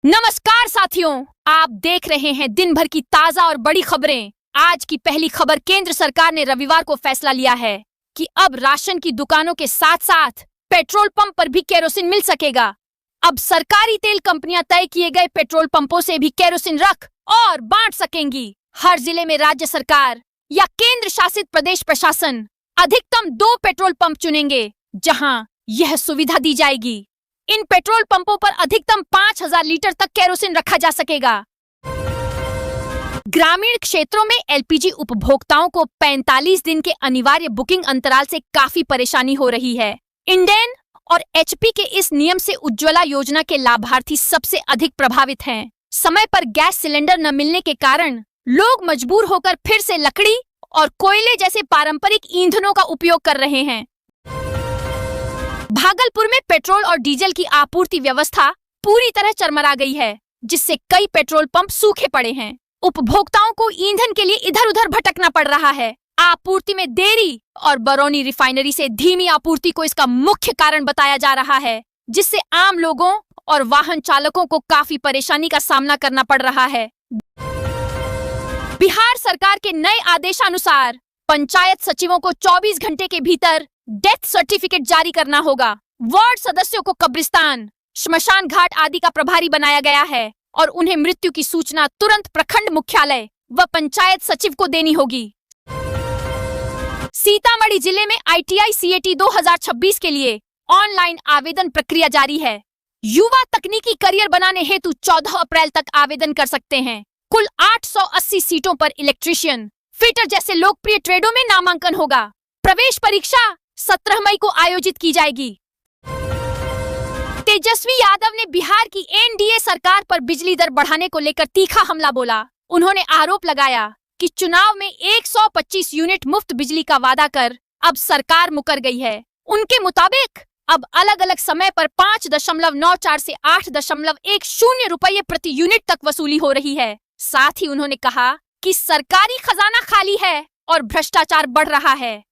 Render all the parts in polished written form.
नमस्कार साथियों, आप देख रहे हैं दिन भर की ताजा और बड़ी खबरें। आज की पहली खबर, केंद्र सरकार ने रविवार को फैसला लिया है कि अब राशन की दुकानों के साथ साथ पेट्रोल पंप पर भी केरोसिन मिल सकेगा। अब सरकारी तेल कंपनियां तय किए गए पेट्रोल पंपों से भी केरोसिन रख और बांट सकेंगी। हर जिले में राज्य सरकार या केंद्र शासित प्रदेश प्रशासन अधिकतम 2 पेट्रोल पंप चुनेंगे जहां यह सुविधा दी जाएगी। इन पेट्रोल पंपों पर अधिकतम 5000 लीटर तक केरोसिन रखा जा सकेगा। ग्रामीण क्षेत्रों में एलपीजी उपभोक्ताओं को 45 दिन के अनिवार्य बुकिंग अंतराल से काफी परेशानी हो रही है। इंडेन और एचपी के इस नियम से उज्ज्वला योजना के लाभार्थी सबसे अधिक प्रभावित हैं। समय पर गैस सिलेंडर न मिलने के कारण लोग मजबूर होकर फिर से लकड़ी और कोयले जैसे पारंपरिक ईंधनों का उपयोग कर रहे हैं। भागलपुर में पेट्रोल और डीजल की आपूर्ति व्यवस्था पूरी तरह चरमरा गई है, जिससे कई पेट्रोल पंप सूखे पड़े हैं। उपभोक्ताओं को ईंधन के लिए इधर-उधर भटकना पड़ रहा है। आपूर्ति में देरी और बरौनी रिफाइनरी से धीमी आपूर्ति को इसका मुख्य कारण बताया जा रहा है, जिससे आम लोगों और वाहन चालकों को काफी परेशानी का सामना करना पड़ रहा है। बिहार सरकार के नए आदेशानुसार पंचायत सचिवों को 24 घंटे के भीतर डेथ सर्टिफिकेट जारी करना होगा। वार्ड सदस्यों को कब्रिस्तान, श्मशान घाट आदि का प्रभारी बनाया गया है और उन्हें मृत्यु की सूचना तुरंत प्रखंड मुख्यालय व पंचायत सचिव को देनी होगी। सीतामढ़ी जिले में आईटीआई सीएटी 2026 के लिए ऑनलाइन आवेदन प्रक्रिया जारी है। युवा तकनीकी करियर बनाने हेतु 14 अप्रैल तक आवेदन कर सकते हैं। कुल 880 सीटों पर इलेक्ट्रीशियन, फिटर जैसे लोकप्रिय ट्रेडों में नामांकन होगा। प्रवेश परीक्षा 17 मई को आयोजित की जाएगी। तेजस्वी यादव ने बिहार की एनडीए सरकार पर बिजली दर बढ़ाने को लेकर तीखा हमला बोला। उन्होंने आरोप लगाया कि चुनाव में 125 यूनिट मुफ्त बिजली का वादा कर अब सरकार मुकर गई है। उनके मुताबिक अब अलग अलग समय पर 5.94 से 8.10 रुपये प्रति यूनिट तक वसूली हो रही है। साथ ही उन्होंने कहा कि सरकारी खजाना खाली है और भ्रष्टाचार बढ़ रहा है।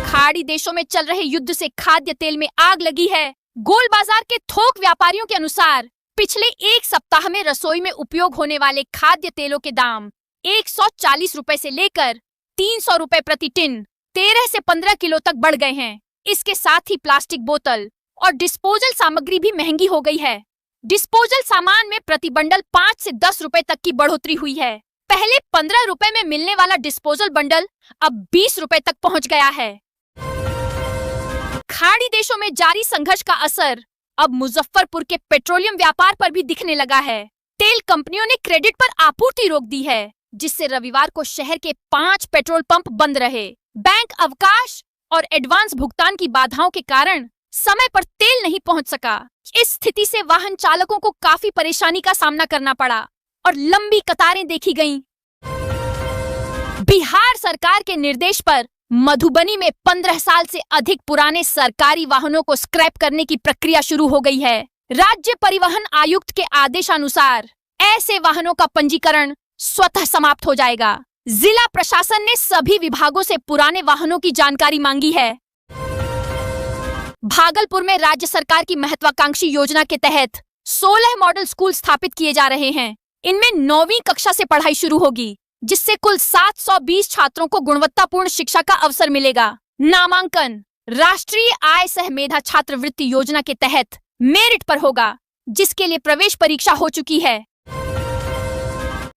खाड़ी देशों में चल रहे युद्ध से खाद्य तेल में आग लगी है। गोल बाजार के थोक व्यापारियों के अनुसार पिछले एक सप्ताह में रसोई में उपयोग होने वाले खाद्य तेलों के दाम 140 रुपए से लेकर 300 रुपए प्रति टिन 13 से 15 किलो तक बढ़ गए हैं। इसके साथ ही प्लास्टिक बोतल और डिस्पोजल सामग्री भी महंगी हो गई है। डिस्पोजल सामान में प्रति बंडल 5 से 10 रुपए तक की बढ़ोतरी हुई है। पहले 15 रुपए में मिलने वाला डिस्पोजल बंडल अब 20 रुपए तक पहुंच गया है। खाड़ी देशों में जारी संघर्ष का असर अब मुजफ्फरपुर के पेट्रोलियम व्यापार पर भी दिखने लगा है। तेल कंपनियों ने क्रेडिट पर आपूर्ति रोक दी है, जिससे रविवार को शहर के 5 पेट्रोल पंप बंद रहे। बैंक अवकाश और एडवांस भुगतान की बाधाओं के कारण समय पर तेल नहीं पहुंच सका। इस स्थिति से वाहन चालकों को काफी परेशानी का सामना करना पड़ा और लंबी कतारें देखी गईं। बिहार सरकार के निर्देश पर मधुबनी में 15 साल से अधिक पुराने सरकारी वाहनों को स्क्रैप करने की प्रक्रिया शुरू हो गई है। राज्य परिवहन आयुक्त के आदेशानुसार ऐसे वाहनों का पंजीकरण स्वतः समाप्त हो जाएगा। जिला प्रशासन ने सभी विभागों से पुराने वाहनों की जानकारी मांगी है। भागलपुर में राज्य सरकार की महत्वाकांक्षी योजना के तहत 16 मॉडल स्कूल स्थापित किए जा रहे हैं। इनमें 9वीं कक्षा से पढ़ाई शुरू होगी, जिससे कुल 720 छात्रों को गुणवत्तापूर्ण शिक्षा का अवसर मिलेगा। नामांकन राष्ट्रीय आय सह मेधा छात्रवृत्ति योजना के तहत मेरिट पर होगा, जिसके लिए प्रवेश परीक्षा हो चुकी है।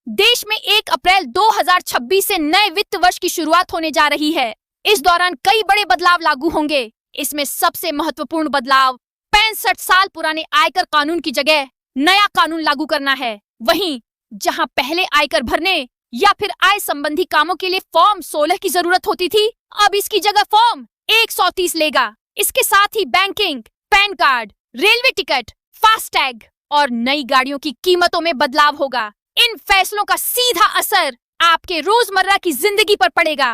देश में 1 अप्रैल 2026 से नए वित्त वर्ष की शुरुआत होने जा रही है। इस दौरान कई बड़े बदलाव लागू होंगे। इसमें सबसे महत्वपूर्ण बदलाव 65 साल पुराने आयकर कानून की जगह नया कानून लागू करना है। वहीं जहां पहले आयकर भरने या फिर आय संबंधी कामों के लिए फॉर्म 16 की जरूरत होती थी, अब इसकी जगह फॉर्म 130 लेगा। इसके साथ ही banking, PAN card, railway ticket, FASTag और नई गाड़ियों की कीमतों में बदलाव होगा। इन फैसलों का सीधा असर आपके रोजमर्रा की जिंदगी पर पड़ेगा।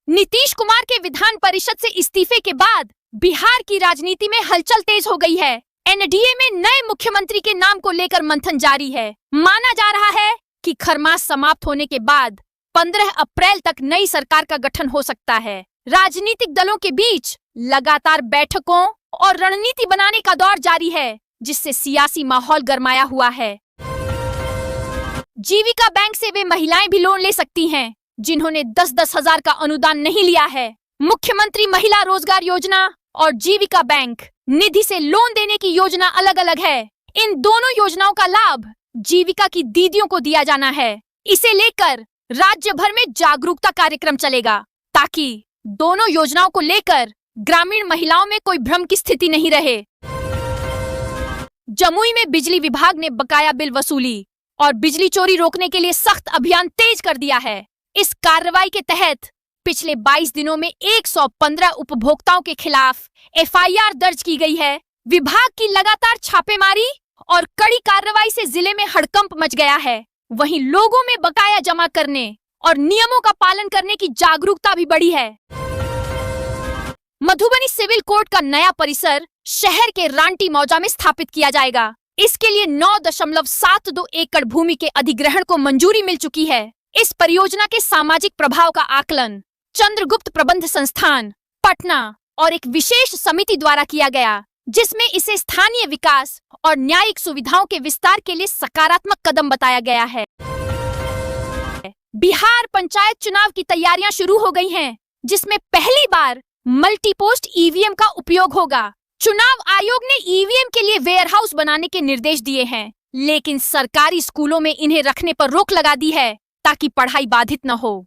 नीतीश कुमार के विधान परिषद से इस्तीफे के बाद बिहार की राजनीति में हलचल तेज हो गई है। एनडीए में नए मुख्यमंत्री के नाम को लेकर मंथन जारी है। माना जा रहा है कि खरमास समाप्त होने के बाद 15 अप्रैल तक नई सरकार का गठन हो सकता है। राजनीतिक दलों के बीच लगातार बैठकों और रणनीति बनाने का दौर जारी है, जिससे सियासी माहौल गरमाया हुआ है। जीविका बैंक से वे महिलाएं भी लोन ले सकती हैं जिन्होंने 10-10 हजार का अनुदान नहीं लिया है। मुख्यमंत्री महिला रोजगार योजना और जीविका बैंक निधि से लोन देने की योजना अलग अलग है। इन दोनों योजनाओं का लाभ जीविका की दीदियों को दिया जाना है। इसे लेकर राज्य भर में जागरूकता कार्यक्रम चलेगा ताकि दोनों योजनाओं को लेकर ग्रामीण महिलाओं में कोई भ्रम की स्थिति नहीं रहे। जमुई में बिजली विभाग ने बकाया बिल वसूली और बिजली चोरी रोकने के लिए सख्त अभियान तेज कर दिया है। इस कार्रवाई के तहत पिछले 22 दिनों में 115 उपभोक्ताओं के खिलाफ एफआईआर दर्ज की गई है। विभाग की लगातार छापेमारी और कड़ी कार्रवाई से जिले में हड़कंप मच गया है। वहीं लोगों में बकाया जमा करने और नियमों का पालन करने की जागरूकता भी बढ़ी है। मधुबनी सिविल कोर्ट का नया परिसर शहर के रांटी मौजा में स्थापित किया जाएगा। इसके लिए 9.72 एकड़ भूमि के अधिग्रहण को मंजूरी मिल चुकी है। इस परियोजना के सामाजिक प्रभाव का आकलन चंद्रगुप्त प्रबंध संस्थान पटना और एक विशेष समिति द्वारा किया गया, जिसमें इसे स्थानीय विकास और न्यायिक सुविधाओं के विस्तार के लिए सकारात्मक कदम बताया गया है। बिहार पंचायत चुनाव की तैयारियां शुरू हो गई हैं, जिसमें पहली बार मल्टीपोस्ट ईवीएम का उपयोग होगा। चुनाव आयोग ने ईवीएम के लिए वेयरहाउस बनाने के निर्देश दिए हैं, लेकिन सरकारी स्कूलों में इन्हें रखने पर रोक लगा दी है ताकि पढ़ाई बाधित न हो।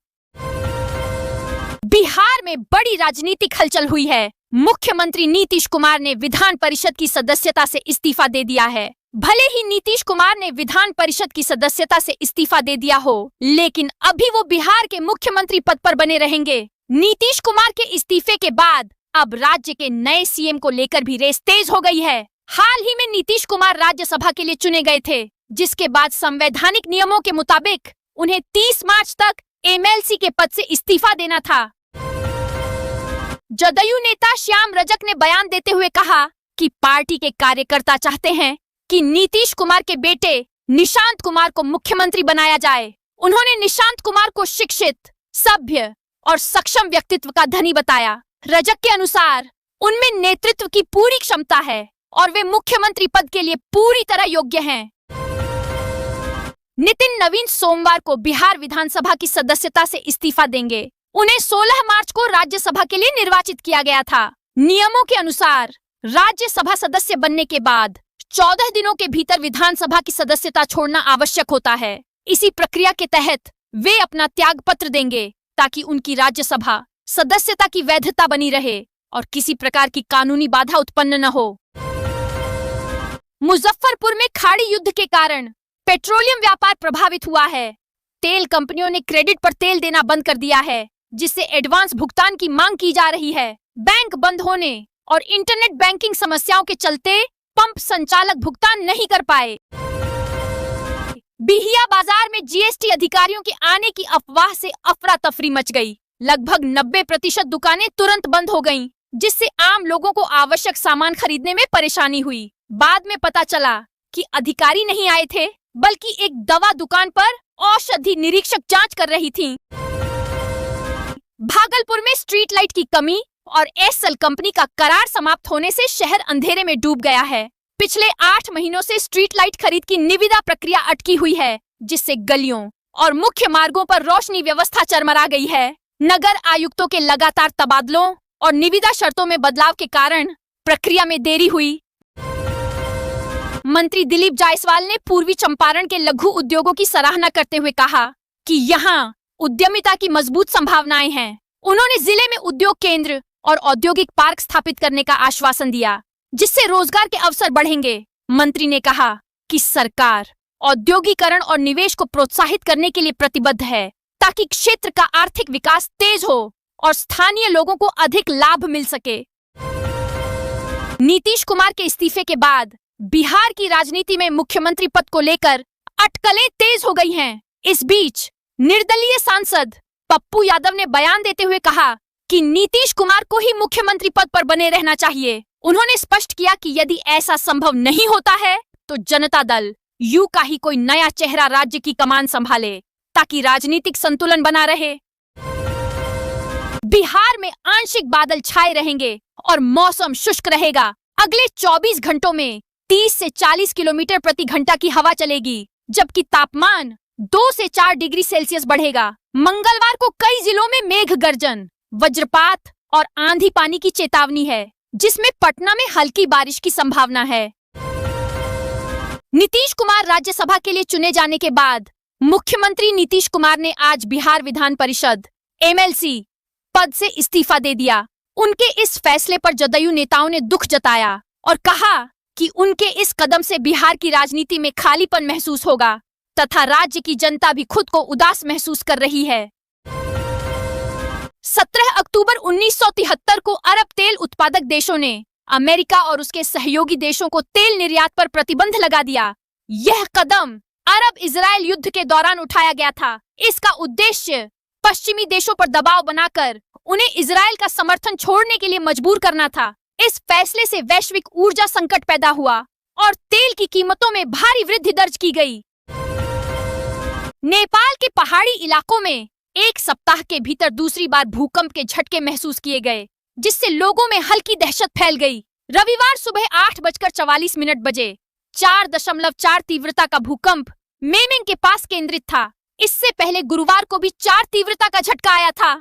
बिहार में बड़ी राजनीतिक हलचल हुई है। मुख्यमंत्री नीतीश कुमार ने विधान परिषद की सदस्यता से इस्तीफा दे दिया है। भले ही नीतीश कुमार ने विधान परिषद की सदस्यता से इस्तीफा दे दिया हो, लेकिन अभी वो बिहार के मुख्यमंत्री पद पर बने रहेंगे। नीतीश कुमार के इस्तीफे के बाद अब राज्य के नए सीएम को लेकर भी रेस तेज हो गई है। हाल ही में नीतीश कुमार राज्यसभा के लिए चुने गए थे, जिसके बाद संवैधानिक नियमों के मुताबिक उन्हें 30 मार्च तक एमएलसी के पद से इस्तीफा देना था। जदयू नेता श्याम रजक ने बयान देते हुए कहा कि पार्टी के कार्यकर्ता चाहते हैं कि नीतीश कुमार के बेटे निशांत कुमार को मुख्यमंत्री बनाया जाए। उन्होंने निशांत कुमार को शिक्षित, सभ्य और सक्षम व्यक्तित्व का धनी बताया। रजक के अनुसार उनमें नेतृत्व की पूरी क्षमता है और वे मुख्यमंत्री पद के लिए पूरी तरह योग्य हैं। नितिन नवीन सोमवार को बिहार विधानसभा की सदस्यता से इस्तीफा देंगे। उन्हें 16 मार्च को राज्यसभा के लिए निर्वाचित किया गया था। नियमों के अनुसार राज्यसभा सदस्य बनने के बाद 14 दिनों के भीतर विधानसभा की सदस्यता छोड़ना आवश्यक होता है। इसी प्रक्रिया के तहत वे अपना त्याग पत्र देंगे ताकि उनकी राज्यसभा सदस्यता की वैधता बनी रहे और किसी प्रकार की कानूनी बाधा उत्पन्न न हो। मुजफ्फरपुर में खाड़ी युद्ध के कारण पेट्रोलियम व्यापार प्रभावित हुआ है। तेल कंपनियों ने क्रेडिट पर तेल देना बंद कर दिया है, जिससे एडवांस भुगतान की मांग की जा रही है। बैंक बंद होने और इंटरनेट बैंकिंग समस्याओं के चलते पंप संचालक भुगतान नहीं कर पाए। बिहिया बाजार में जीएसटी अधिकारियों के आने की अफवाह से अफरा तफरी मच गई। लगभग 90% दुकानें तुरंत बंद हो गईं, जिससे आम लोगों को आवश्यक सामान खरीदने में परेशानी हुई। बाद में पता चला कि अधिकारी नहीं आए थे, बल्कि एक दवा दुकान पर औषधि निरीक्षक जांच कर रही थी। भागलपुर में स्ट्रीट लाइट की कमी और एसएल कंपनी का करार समाप्त होने से शहर अंधेरे में डूब गया है। पिछले 8 महीनों से स्ट्रीट लाइट खरीद की निविदा प्रक्रिया अटकी हुई है, जिससे गलियों और मुख्य मार्गों पर रोशनी व्यवस्था चरमरा गई है। नगर आयुक्तों के लगातार तबादलों और निविदा शर्तों में बदलाव के कारण प्रक्रिया में देरी हुई। मंत्री दिलीप जायसवाल ने पूर्वी चंपारण के लघु उद्योगों की सराहना करते हुए कहा कि यहाँ उद्यमिता की मजबूत संभावनाएं हैं। उन्होंने जिले में उद्योग केंद्र और औद्योगिक पार्क स्थापित करने का आश्वासन दिया, जिससे रोजगार के अवसर बढ़ेंगे। मंत्री ने कहा कि सरकार औद्योगिकरण और निवेश को प्रोत्साहित करने के लिए प्रतिबद्ध है, ताकि क्षेत्र का आर्थिक विकास तेज हो और स्थानीय लोगों को अधिक लाभ मिल सके। नीतीश कुमार के इस्तीफे के बाद बिहार की राजनीति में मुख्यमंत्री पद को लेकर अटकलें तेज हो गई हैं। इस बीच निर्दलीय सांसद पप्पू यादव ने बयान देते हुए कहा कि नीतीश कुमार को ही मुख्यमंत्री पद पर बने रहना चाहिए। उन्होंने स्पष्ट किया कि यदि ऐसा संभव नहीं होता है तो जनता दल यू का ही कोई नया चेहरा राज्य की कमान संभाले, ताकि राजनीतिक संतुलन बना रहे। बिहार में आंशिक बादल छाए रहेंगे और मौसम शुष्क रहेगा। अगले 24 घंटों में 30 से 40 किलोमीटर प्रति घंटा की हवा चलेगी, जबकि तापमान 2 से 4 डिग्री सेल्सियस बढ़ेगा। मंगलवार को कई जिलों में मेघ गर्जन, वज्रपात और आंधी पानी की चेतावनी है, जिसमें पटना में हल्की बारिश की संभावना है। नीतीश कुमार राज्यसभा के लिए चुने जाने के बाद मुख्यमंत्री नीतीश कुमार ने आज बिहार विधान परिषद (एमएलसी) पद से इस्तीफा दे दिया। उनके इस फैसले पर जदयू नेताओं ने दुख जताया और कहा कि उनके इस कदम से बिहार की राजनीति में खालीपन महसूस होगा तथा राज्य की जनता भी खुद को उदास महसूस कर रही है। 17 अक्टूबर 1973 को अरब तेल उत्पादक देशों ने अमेरिका और उसके सहयोगी देशों को तेल निर्यात पर प्रतिबंध लगा दिया। यह कदम अरब इजराइल युद्ध के दौरान उठाया गया था। इसका उद्देश्य पश्चिमी देशों पर दबाव बनाकर उन्हें इजराइल का समर्थन छोड़ने के लिए मजबूर करना था। इस फैसले से वैश्विक ऊर्जा संकट पैदा हुआ और तेल की कीमतों में भारी वृद्धि दर्ज की गई। नेपाल के पहाड़ी इलाकों में एक सप्ताह के भीतर दूसरी बार भूकंप के झटके महसूस किए गए, जिससे लोगों में हल्की दहशत फैल गई। रविवार सुबह 8:44 बजे 4.4 तीव्रता का भूकंप मेमेंग के पास केंद्रित था। इससे पहले गुरुवार को भी 4 तीव्रता का झटका आया था।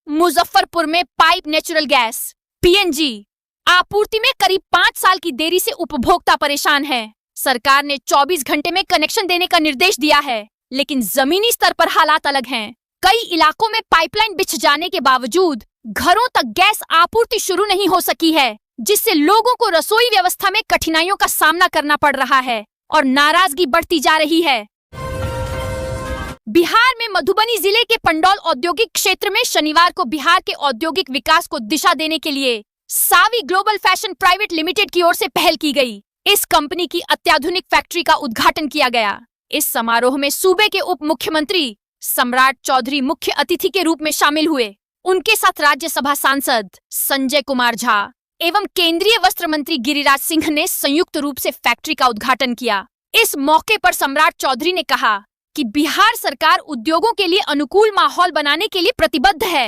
मुजफ्फरपुर में पाइप नेचुरल गैस (पीएनजी) आपूर्ति में करीब 5 साल की देरी से उपभोक्ता परेशान है। सरकार ने 24 घंटे में कनेक्शन देने का निर्देश दिया है, लेकिन जमीनी स्तर पर हालात अलग हैं। कई इलाकों में पाइपलाइन बिछ जाने के बावजूद घरों तक गैस आपूर्ति शुरू नहीं हो सकी है, जिससे लोगों को रसोई व्यवस्था में कठिनाइयों का सामना करना पड़ रहा है और नाराजगी बढ़ती जा रही है। बिहार में मधुबनी जिले के पंडौल औद्योगिक क्षेत्र में शनिवार को बिहार के औद्योगिक विकास को दिशा देने के लिए सावी ग्लोबल फैशन प्राइवेट लिमिटेड की ओर से पहल की गई। इस कंपनी की अत्याधुनिक फैक्ट्री का उद्घाटन किया गया। इस समारोह में सूबे के उप मुख्यमंत्री सम्राट चौधरी मुख्य अतिथि के रूप में शामिल हुए। उनके साथ राज्यसभा सांसद संजय कुमार झा एवं केंद्रीय वस्त्र मंत्री गिरिराज सिंह ने संयुक्त रूप से फैक्ट्री का उद्घाटन किया। इस मौके पर सम्राट चौधरी ने कहा कि बिहार सरकार उद्योगों के लिए अनुकूल माहौल बनाने के लिए प्रतिबद्ध है।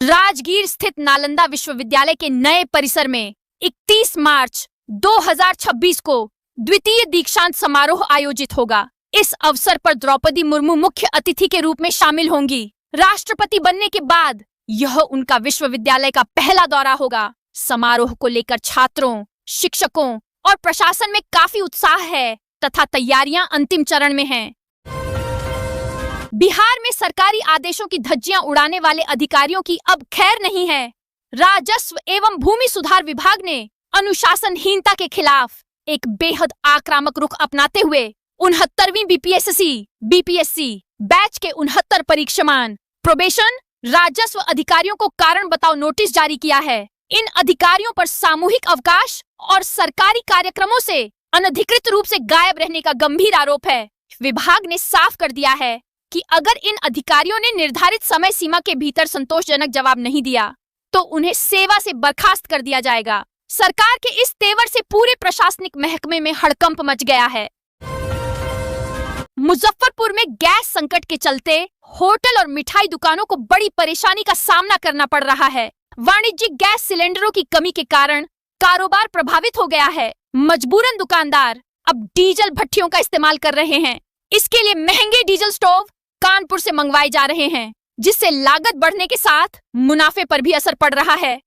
राजगीर स्थित नालंदा विश्वविद्यालय के नए परिसर में 31 मार्च 2026 को द्वितीय दीक्षांत समारोह आयोजित होगा। इस अवसर पर द्रौपदी मुर्मू मुख्य अतिथि के रूप में शामिल होंगी। राष्ट्रपति बनने के बाद यह उनका विश्वविद्यालय का पहला दौरा होगा। समारोह को लेकर छात्रों, शिक्षकों और प्रशासन में काफी उत्साह है तथा तैयारियां अंतिम चरण में हैं। बिहार में सरकारी आदेशों की धज्जियां उड़ाने वाले अधिकारियों की अब खैर नहीं है। राजस्व एवं भूमि सुधार विभाग ने अनुशासनहीनता के खिलाफ एक बेहद आक्रामक रुख अपनाते हुए 69वीं बीपीएससी बैच के 69 परीक्षामान प्रोबेशन राजस्व अधिकारियों को कारण बताओ नोटिस जारी किया है। इन अधिकारियों पर सामूहिक अवकाश और सरकारी कार्यक्रमों से अनधिकृत रूप से गायब रहने का गंभीर आरोप है। विभाग ने साफ कर दिया है कि अगर इन अधिकारियों ने निर्धारित समय सीमा के भीतर संतोषजनक जवाब नहीं दिया तो उन्हें सेवा से बर्खास्त कर दिया जाएगा। सरकार के इस तेवर से पूरे प्रशासनिक महकमे में हड़कंप मच गया है। मुजफ्फरपुर में गैस संकट के चलते होटल और मिठाई दुकानों को बड़ी परेशानी का सामना करना पड़ रहा है। वाणिज्यिक गैस सिलेंडरों की कमी के कारण कारोबार प्रभावित हो गया है। मजबूरन दुकानदार अब डीजल भट्टियों का इस्तेमाल कर रहे हैं। इसके लिए महंगे डीजल स्टोव कानपुर से मंगवाए जा रहे हैं, जिससे लागत बढ़ने के साथ मुनाफे पर भी असर पड़ रहा है।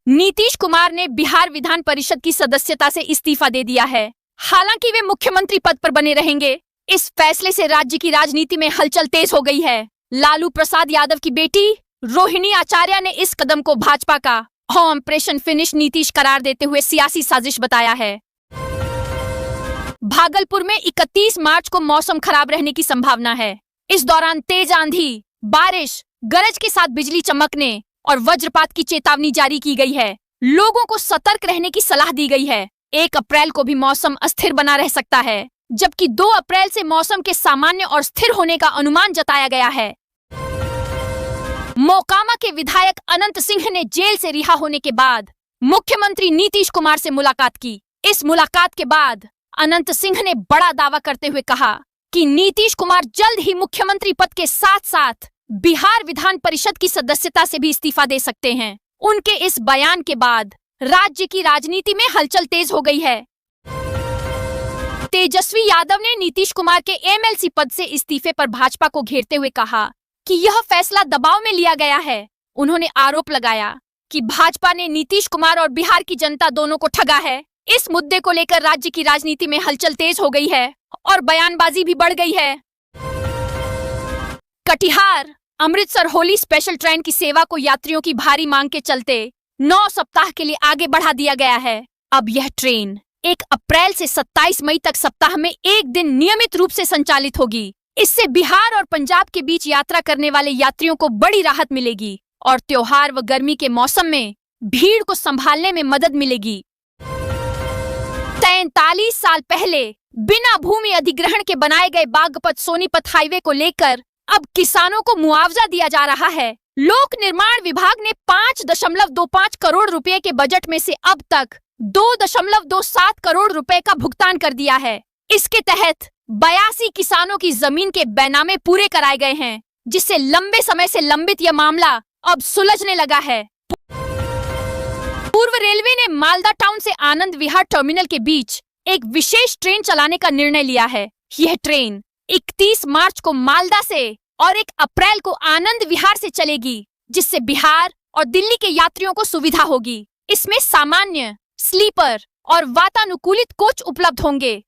नीतीश कुमार ने बिहार विधान परिषद की सदस्यता से इस्तीफा दे दिया है। हालांकि वे मुख्यमंत्री पद पर बने रहेंगे। इस फैसले से राज्य की राजनीति में हलचल तेज हो गई है। लालू प्रसाद यादव की बेटी रोहिणी आचार्य ने इस कदम को भाजपा का ऑपरेशन फिनिश नीतीश करार देते हुए सियासी साजिश बताया है। भागलपुर में 31 मार्च को मौसम खराब रहने की संभावना है। इस दौरान तेज आंधी, बारिश, गरज के साथ बिजली चमकने और वज्रपात की चेतावनी जारी की गई है। लोगों को सतर्क रहने की सलाह दी गई है। 1 अप्रैल को भी मौसम अस्थिर बना रह सकता है, जबकि 2 अप्रैल से मौसम के सामान्य और स्थिर होने का अनुमान जताया गया है। मोकामा के विधायक अनंत सिंह ने जेल से रिहा होने के बाद मुख्यमंत्री नीतीश कुमार से मुलाकात की। इस मुलाकात के बाद अनंत सिंह ने बड़ा दावा करते हुए कहा कि नीतीश कुमार जल्द ही मुख्यमंत्री पद के साथ साथ बिहार विधान परिषद की सदस्यता से भी इस्तीफा दे सकते हैं। उनके इस बयान के बाद राज्य की राजनीति में हलचल तेज हो गई है। तेजस्वी यादव ने नीतीश कुमार के एमएलसी पद से इस्तीफे पर भाजपा को घेरते हुए कहा कि यह फैसला दबाव में लिया गया है। उन्होंने आरोप लगाया कि भाजपा ने नीतीश कुमार और बिहार की जनता दोनों को ठगा है। इस मुद्दे को लेकर राज्य की राजनीति में हलचल तेज हो गई है और बयानबाजी भी बढ़ गई है। कटिहार अमृतसर होली स्पेशल ट्रेन की सेवा को यात्रियों की भारी मांग के चलते 9 सप्ताह के लिए आगे बढ़ा दिया गया है। अब यह ट्रेन 1 अप्रैल से 27 मई तक सप्ताह में एक दिन नियमित रूप से संचालित होगी। इससे बिहार और पंजाब के बीच यात्रा करने वाले यात्रियों को बड़ी राहत मिलेगी और त्योहार व गर्मी के मौसम में भीड़ को संभालने में मदद मिलेगी। 43 साल पहले बिना भूमि अधिग्रहण के बनाए गए बागपत सोनीपत हाईवे को लेकर अब किसानों को मुआवजा दिया जा रहा है। लोक निर्माण विभाग ने 5.25 करोड़ रुपए के बजट में से अब तक 2.27 करोड़ रुपए का भुगतान कर दिया है। इसके तहत 82 किसानों की जमीन के बैनामे पूरे कराए गए हैं, जिससे लंबे समय से लंबित यह मामला अब सुलझने लगा है। पूर्व रेलवे ने मालदा टाउन से आनंद विहार टर्मिनल के बीच एक विशेष ट्रेन चलाने का निर्णय लिया है। यह ट्रेन 31 मार्च को मालदा से और 1 अप्रैल को आनंद विहार से चलेगी, जिससे बिहार और दिल्ली के यात्रियों को सुविधा होगी। इसमें सामान्य, स्लीपर और वातानुकूलित कोच उपलब्ध होंगे।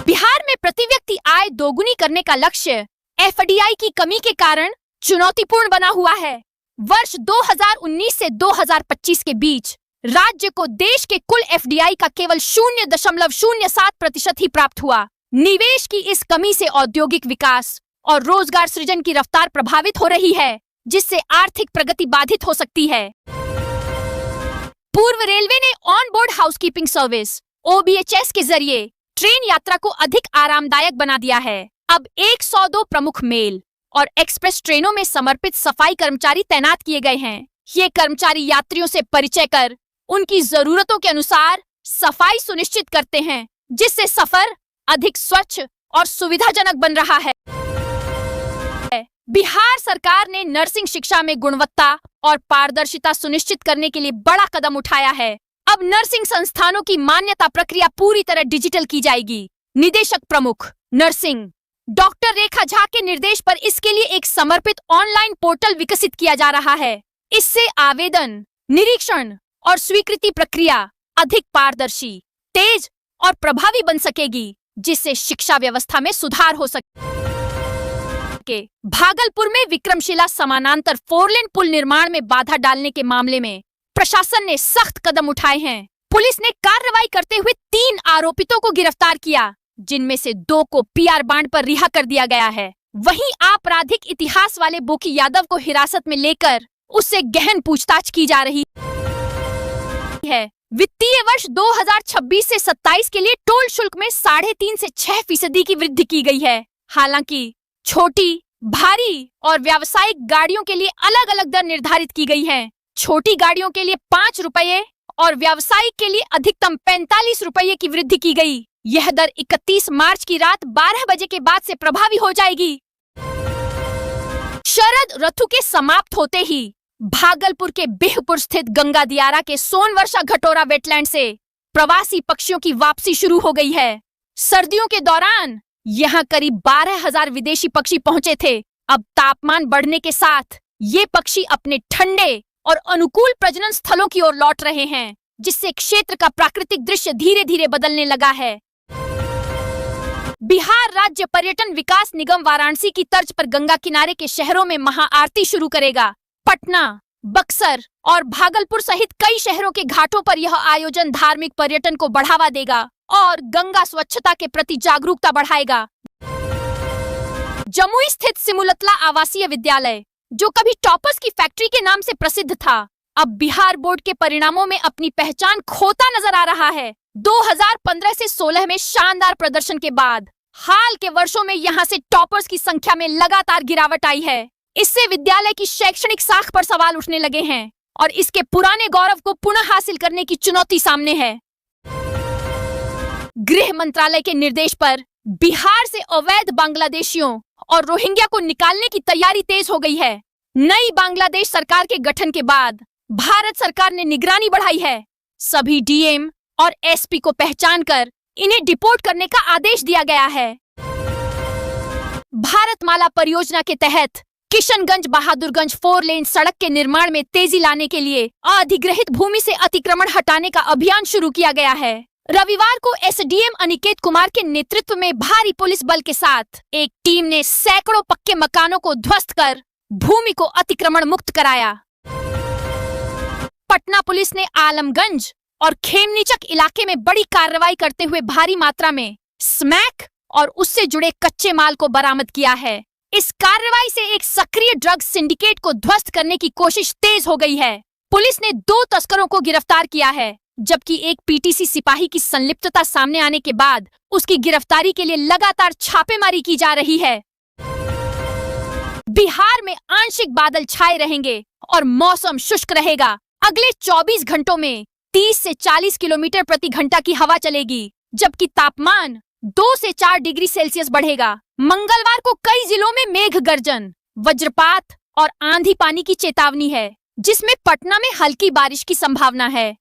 बिहार में प्रति व्यक्ति आय दोगुनी करने का लक्ष्य एफडीआई की कमी के कारण चुनौतीपूर्ण बना हुआ है। वर्ष 2019 से 2025 के बीच राज्य को देश के कुल एफडीआई का केवल 0.07% ही प्राप्त हुआ। निवेश की इस कमी से औद्योगिक विकास और रोजगार सृजन की रफ्तार प्रभावित हो रही है, जिससे आर्थिक प्रगति बाधित हो सकती है। पूर्व रेलवे ने on board housekeeping service OBHS के जरिए ट्रेन यात्रा को अधिक आरामदायक बना दिया है। अब 102 प्रमुख मेल और एक्सप्रेस ट्रेनों में समर्पित सफाई कर्मचारी तैनात किए गए हैं। ये कर्मचारी यात्रियों से परिचय कर उनकी जरूरतों के अनुसार सफाई सुनिश्चित करते हैं, जिससे सफर अधिक स्वच्छ और सुविधाजनक बन रहा है। बिहार सरकार ने नर्सिंग शिक्षा में गुणवत्ता और पारदर्शिता सुनिश्चित करने के लिए बड़ा कदम उठाया है। अब नर्सिंग संस्थानों की मान्यता प्रक्रिया पूरी तरह डिजिटल की जाएगी। निदेशक प्रमुख नर्सिंग डॉक्टर रेखा झा के निर्देश पर इसके लिए एक समर्पित ऑनलाइन पोर्टल विकसित किया जा रहा है। इससे आवेदन, निरीक्षण और स्वीकृति प्रक्रिया अधिक पारदर्शी, तेज और प्रभावी बन सकेगी, जिससे शिक्षा व्यवस्था में सुधार हो सके। भागलपुर में विक्रमशिला समानांतर 4 लेन पुल निर्माण में बाधा डालने के मामले में प्रशासन ने सख्त कदम उठाए हैं। पुलिस ने कार्रवाई करते हुए 3 आरोपितों को गिरफ्तार किया, जिनमें से 2 को PR बांड पर रिहा कर दिया गया है। वहीं आपराधिक इतिहास वाले बोकी यादव को हिरासत में लेकर उससे गहन पूछताछ की जा रही है। वित्तीय वर्ष 2026 से 27 के लिए टोल शुल्क में 3.5 से 6% की वृद्धि की गई है। हालांकि छोटी, भारी और व्यावसायिक गाड़ियों के लिए अलग अलग दर निर्धारित की गई है। छोटी गाड़ियों के लिए 5 रुपये और व्यावसायिक के लिए अधिकतम 45 रुपये की वृद्धि की गई। यह दर 31 मार्च की रात 12 बजे के बाद से प्रभावी हो जाएगी। शरद ऋतु के समाप्त होते ही भागलपुर के बिहपुर स्थित गंगा दियारा के सोनवर्षा घटोरा वेटलैंड से प्रवासी पक्षियों की वापसी शुरू हो गई है। सर्दियों के दौरान यहाँ करीब 12,000 विदेशी पक्षी पहुंचे थे। अब तापमान बढ़ने के साथ ये पक्षी अपने ठंडे और अनुकूल प्रजनन स्थलों की ओर लौट रहे हैं, जिससे क्षेत्र का प्राकृतिक दृश्य धीरे धीरे बदलने लगा है। बिहार राज्य पर्यटन विकास निगम वाराणसी की तर्ज पर गंगा किनारे के शहरों में महाआरती शुरू करेगा। पटना, बक्सर और भागलपुर सहित कई शहरों के घाटों पर यह आयोजन धार्मिक पर्यटन को बढ़ावा देगा और गंगा स्वच्छता के प्रति जागरूकता बढ़ाएगा। जमुई स्थित सिमुलतला आवासीय विद्यालय, जो कभी टॉपर्स की फैक्ट्री के नाम से प्रसिद्ध था, अब बिहार बोर्ड के परिणामों में अपनी पहचान खोता नजर आ रहा है। 2015 से 16 में शानदार प्रदर्शन के बाद हाल के वर्षों में यहां से टॉपर्स की संख्या में लगातार गिरावट आई है। इससे विद्यालय की शैक्षणिक साख पर सवाल उठने लगे हैं और इसके पुराने गौरव को पुनः हासिल करने की चुनौती सामने है। गृह मंत्रालय के निर्देश पर बिहार से अवैध बांग्लादेशियों और रोहिंग्या को निकालने की तैयारी तेज हो गई है। नई बांग्लादेश सरकार के गठन के बाद भारत सरकार ने निगरानी बढ़ाई है। सभी डीएम और एसपी को पहचान कर इन्हें डिपोर्ट करने का आदेश दिया गया है। भारतमाला परियोजना के तहत किशनगंज बहादुरगंज 4 लेन सड़क के निर्माण में तेजी लाने के लिए अधिग्रहित भूमि से अतिक्रमण हटाने का अभियान शुरू किया गया है। रविवार को एसडीएम अनिकेत कुमार के नेतृत्व में भारी पुलिस बल के साथ एक टीम ने सैकड़ों पक्के मकानों को ध्वस्त कर भूमि को अतिक्रमण मुक्त कराया। पटना पुलिस ने आलमगंज और खेमनीचक इलाके में बड़ी कार्रवाई करते हुए भारी मात्रा में स्मैक और उससे जुड़े कच्चे माल को बरामद किया है। इस कार्रवाई से एक सक्रिय ड्रग सिंडिकेट को ध्वस्त करने की कोशिश तेज हो गई है। पुलिस ने 2 तस्करों को गिरफ्तार किया है, जबकि एक पीटीसी सिपाही की संलिप्तता सामने आने के बाद उसकी गिरफ्तारी के लिए लगातार छापेमारी की जा रही है। बिहार में आंशिक बादल छाए रहेंगे और मौसम शुष्क रहेगा। अगले 24 घंटों में 30 से 40 किलोमीटर प्रति घंटा की हवा चलेगी, जबकि तापमान 2 से 4 डिग्री सेल्सियस बढ़ेगा। मंगलवार को कई जिलों में मेघ गर्जन, वज्रपात और आंधी पानी की चेतावनी है, जिसमें पटना में हल्की बारिश की संभावना है।